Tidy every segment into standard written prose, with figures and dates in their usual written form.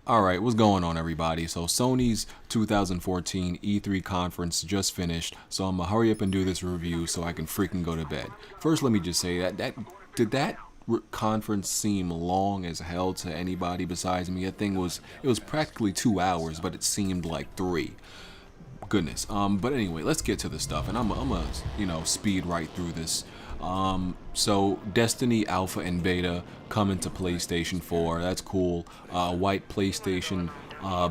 Alright, what's going on, everybody? So Sony's 2014 E3 conference just finished, so I'm gonna hurry up and do this review so I can freaking go to bed. First, let me just say that conference seem long as hell to anybody besides me? It was practically 2 hours, but it seemed like three. Goodness. But anyway, let's get to the stuff, and I'm gonna speed right through this. So Destiny Alpha and Beta coming to PlayStation 4. That's cool. White PlayStation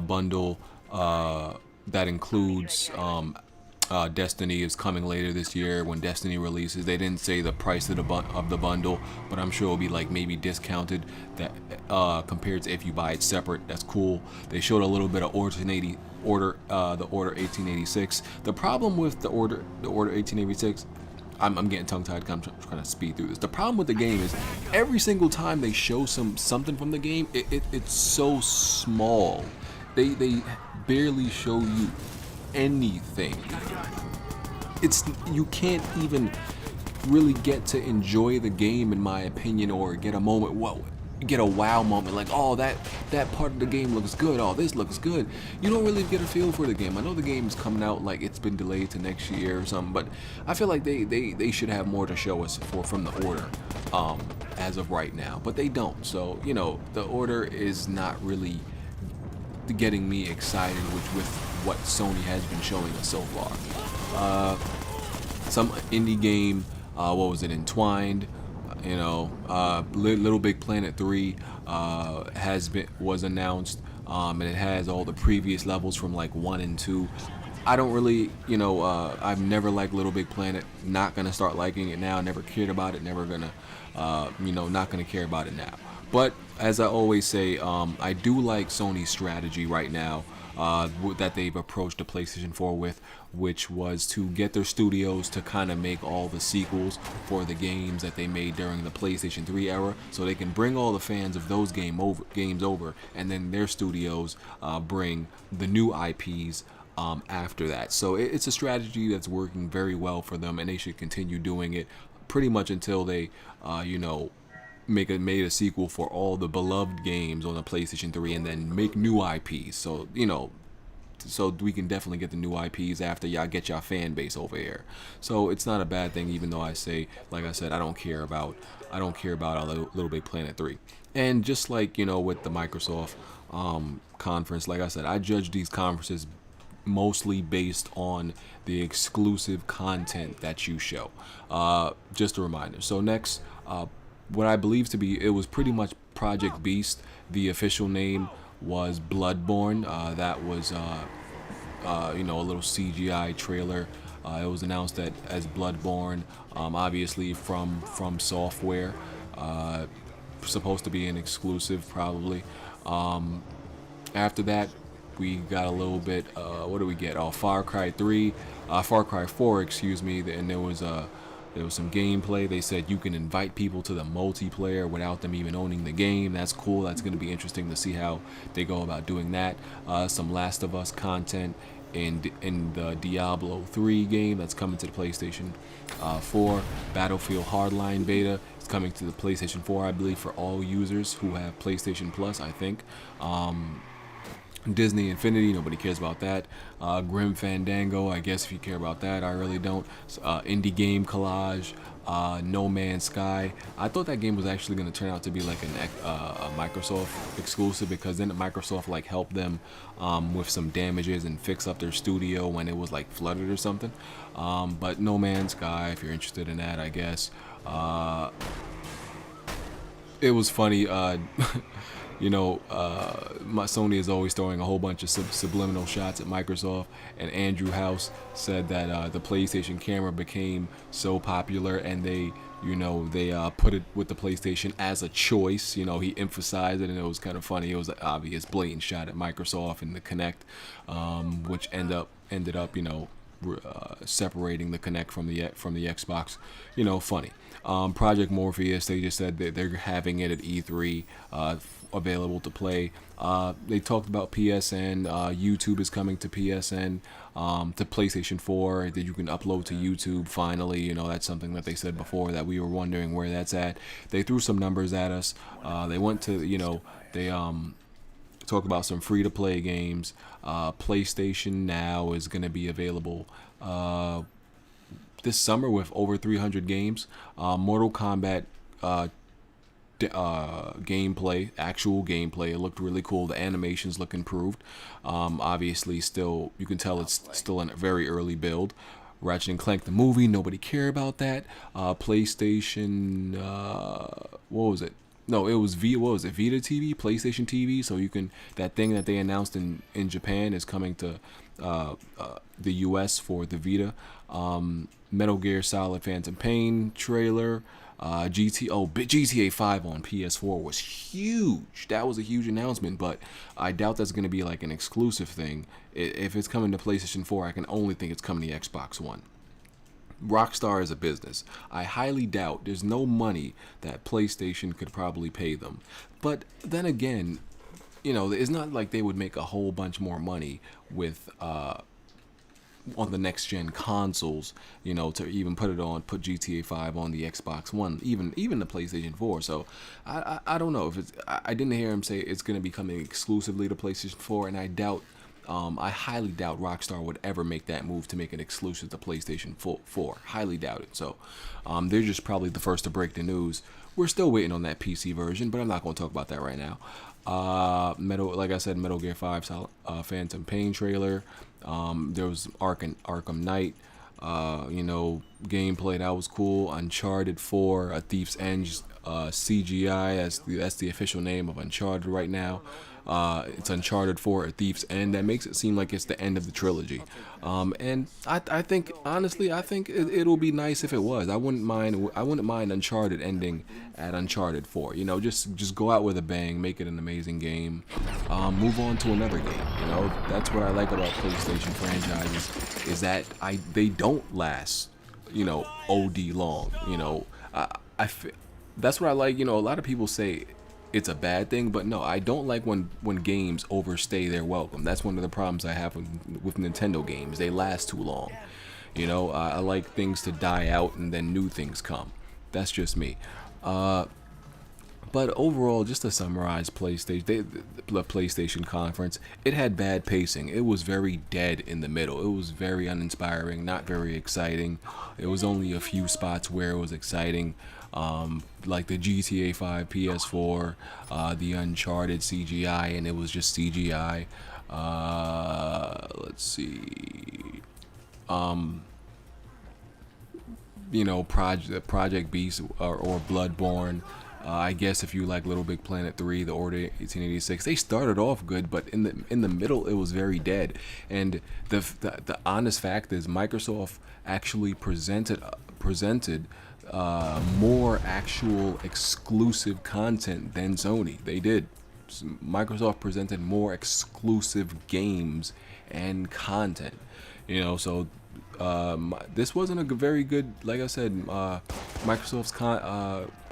bundle that includes Destiny is coming later this year when Destiny releases. They didn't say the price of the bundle, but I'm sure it'll be like maybe discounted that compared to if you buy it separate. That's cool. They showed a little bit of the Order 1886. The problem with the Order 1886. I'm getting tongue-tied. I'm trying to speed through this. The problem with the game is every single time they show something from the game, it's so small. They barely show you anything. You can't even really get to enjoy the game, in my opinion, or get a moment. Get a wow moment, like, oh, that part of the game looks good, oh, this looks good. You don't really get a feel for the game. I know the game's coming out, like it's been delayed to next year or something, but I feel like they should have more to show us from the Order as of right now, but they don't. So the Order is not really getting me excited with what Sony has been showing us so far. Some indie game, what was it, Entwined, Little Big Planet 3 was announced, and it has all the previous levels from like 1 and 2. I don't really, I've never liked Little Big Planet. Not gonna start liking it now. Never cared about it. Never gonna, not gonna care about it now. But as I always say, I do like Sony's strategy right now that they've approached the PlayStation 4 with, which was to get their studios to kind of make all the sequels for the games that they made during the PlayStation 3 era, so they can bring all the fans of those games over, and then their studios bring the new IPs after that. So it's a strategy that's working very well for them, and they should continue doing it pretty much until they, made a sequel for all the beloved games on the PlayStation 3, and then make new IPs. So so we can definitely get the new IPs after y'all get y'all fan base over here. So it's not a bad thing, even though like I said, I don't care about a Little Big Planet 3. And just like with the Microsoft conference, like I said, I judge these conferences mostly based on the exclusive content that you show. Just a reminder. So next, what I believe to be, it was pretty much Project Beast. The official name was Bloodborne. That was a little CGI trailer. It was announced that as Bloodborne, obviously from Software, supposed to be an exclusive probably. After that, we got a little bit. What do we get? Far Cry 4, excuse me, and there was some gameplay. They said you can invite people to the multiplayer without them even owning the game. That's cool. That's going to be interesting to see how they go about doing that. Some Last of Us content in the Diablo 3 game that's coming to the PlayStation 4. Battlefield Hardline beta is coming to the PlayStation 4, I believe, for all users who have PlayStation Plus, I think. Disney Infinity, nobody cares about that. Grim Fandango, I guess if you care about that, I really don't. Indie Game Collage, No Man's Sky. I thought that game was actually going to turn out to be like a Microsoft exclusive, because then Microsoft like helped them with some damages and fix up their studio when it was like flooded or something. But No Man's Sky, if you're interested in that, I guess. It was funny. My Sony is always throwing a whole bunch of subliminal shots at Microsoft, and Andrew House said that the PlayStation camera became so popular, and they put it with the PlayStation as a choice. He emphasized it, and it was kind of funny. It was an obvious, blatant shot at Microsoft and the Kinect, which ended up separating the Kinect from the Xbox. Funny. Project Morpheus, they just said that they're having it at E3, available to play. They talked about PSN. YouTube is coming to PSN, to PlayStation 4, that you can upload to YouTube finally. That's something that they said before that we were wondering where that's at. They threw some numbers at us. They went to, talk about some free-to-play games. PlayStation Now is going to be available this summer with over 300 games. Mortal Kombat gameplay, actual gameplay. It looked really cool. The animations look improved. Obviously, still you can tell it's still in a very early build. Ratchet and Clank the movie, nobody cared about that. PlayStation, what was it? No, it was What was it? Vita TV, PlayStation TV. So you can, that thing that they announced in Japan is coming to the U.S. for the Vita. Metal Gear Solid Phantom Pain trailer. GTA 5 on PS4 was huge. That was a huge announcement, but I doubt that's going to be like an exclusive thing. If it's coming to PlayStation 4, I can only think it's coming to Xbox One. Rockstar is a business. I highly doubt there's no money that PlayStation could probably pay them. But then again, it's not like they would make a whole bunch more money with on the next gen consoles, to even put GTA 5 on the Xbox One, even the PlayStation 4. So I don't know if it's. I didn't hear him say it's going to be coming exclusively to PlayStation 4, and I highly doubt Rockstar would ever make that move to make it exclusive to PlayStation 4. Highly doubt it. So they're just probably the first to break the news. We're still waiting on that PC version, but I'm not going to talk about that right now. Like I said, Metal Gear 5 Phantom Pain trailer. There was Arkham Knight, gameplay that was cool. Uncharted 4, A Thief's End, CGI. That's the official name of Uncharted right now. It's Uncharted 4, A Thief's End. That makes it seem like it's the end of the trilogy. And I think, honestly, it'll be nice if it was. I wouldn't mind Uncharted ending at Uncharted 4. Just go out with a bang, make it an amazing game, move on to another game. That's what I like about PlayStation franchises, is that they don't last, OD long. That's what I like. A lot of people say it's a bad thing, but no, I don't like when games overstay their welcome. That's one of the problems I have with Nintendo games. They last too long. I like things to die out and then new things come. That's just me. But overall, just to summarize the PlayStation conference, it had bad pacing. It was very dead in the middle. It was very uninspiring, not very exciting. It was only a few spots where it was exciting, like the GTA 5 PS4, the Uncharted CGI, and it was just CGI. Let's see. Project Beast or Bloodborne. I guess if you like Little Big Planet 3, The Order 1886, they started off good, but in the middle it was very dead. And the honest fact is, Microsoft actually presented more actual exclusive content than Sony. They did. Microsoft presented more exclusive games and content. So this wasn't a very good. Like I said, Microsoft's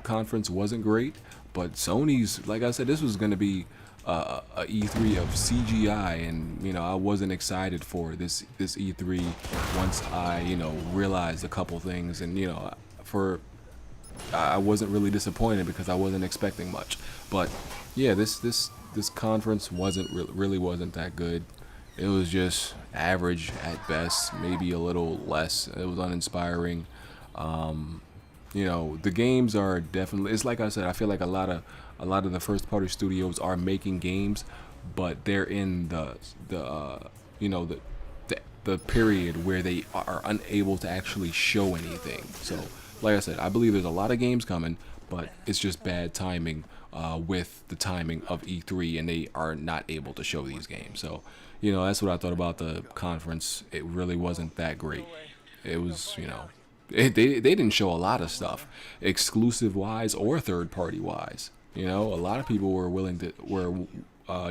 conference wasn't great, but Sony's, like I said, this was going to be a E3 of CGI, and I wasn't excited for this E3 once I realized a couple things, and I wasn't really disappointed because I wasn't expecting much. But yeah, this conference really wasn't that good. It was just average at best, maybe a little less. It was uninspiring. The games are definitely. It's like I said. I feel like a lot of the first party studios are making games, but they're in the period where they are unable to actually show anything. So, like I said, I believe there's a lot of games coming, but it's just bad timing with the timing of E3, and they are not able to show these games. So, that's what I thought about the conference. It really wasn't that great. It was, they didn't show a lot of stuff, exclusive wise or third party wise. A lot of people were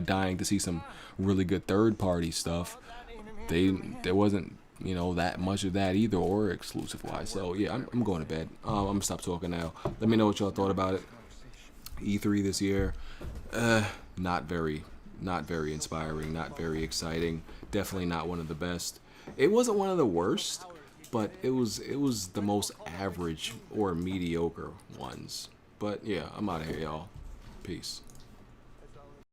dying to see some really good third party stuff. There wasn't that much of that either, or exclusive wise. So yeah, I'm going to bed. I'm gonna stop talking now. Let me know what y'all thought about it. E3 this year, not very inspiring, not very exciting. Definitely not one of the best. It wasn't one of the worst, but it was the most average or mediocre ones. But yeah, I'm out of here, y'all. Peace.